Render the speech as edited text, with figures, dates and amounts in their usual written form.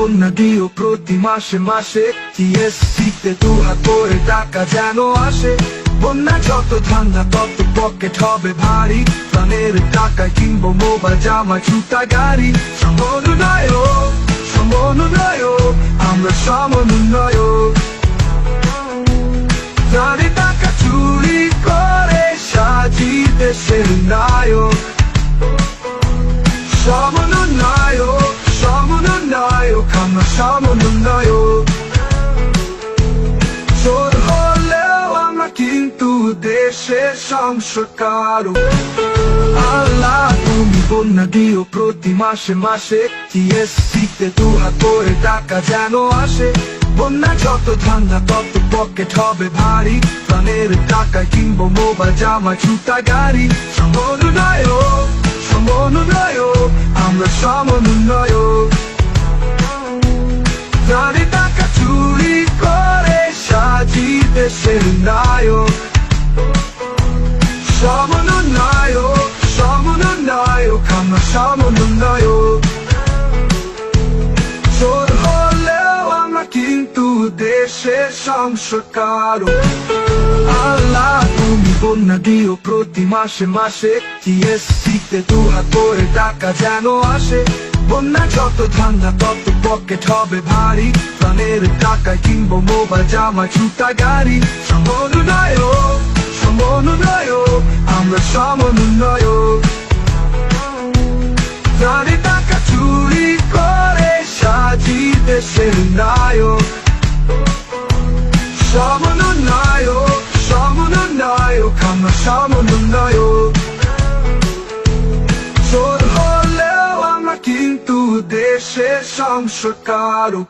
বন্যা দিও প্রতি মাসে মাসে, টিএসসিতে 2 হাত করে টাকা যেন আসে। বন্যা যত ঠান্ডা তত পকেট হবে ভারী, প্রাণের টাকায় কিনবো মোবাইল, জামা, জুতা, গাড়ি। সমন্বয়ক, সমন্বয়ক, আমরা সমন্বয়ক। প্রাণের টাকা চুরি করে সাজি দেশের নায়ক। সমন্বয়ক, সমন্বয়ক, আমরা সমন্বয়ক। চোর হলেও আমরা কিন্তু দেশের সংস্কারক। আল্লাহ তুমি বন্যা দিও প্রতি মাসে মাসে, টিএসসিতে 2 হাত করে টাকা যেন আসে। বন্যা যত ঠান্ডা তত পকেট হবে ভারী, প্রাণের টাকায় কিনবো মোবাইল, জামা, জুতা, গাড়ি। সমন্বয়ক, সমন্বয়ক, আমরা সমন্বয়ক। প্রাণের টাকা চুরি করে সাজি দেশের নায়ক। সমন্বয়ক, সমন্বয়ক, আমরা সমন্বয়ক। চোর হলেও আমরা কিন্তু দেশের সংস্কারক। আল্লাহ তুমি বন্যা দিও প্রতি মাসে মাসে, টিএসসিতে 2 হাত করে টাকা যেন আসে। বন্যা যত ঠান্ডা তত পকেট হবে ভারী, প্রাণের টাকায় কিনবো মোবাইল, জামা, জুতা, গাড়ি। সমন্বয়ক, সমন্বয়ক, আমরা সমন্বয়ক। প্রাণের টাকা চুরি করে সাজি দেশের নায়ক। সমন্বয়ক, সমন্বয়ক, আমরা সমন্বয়ক। চোর হলেও আমরা কিন্তু দেশের সংস্কারক।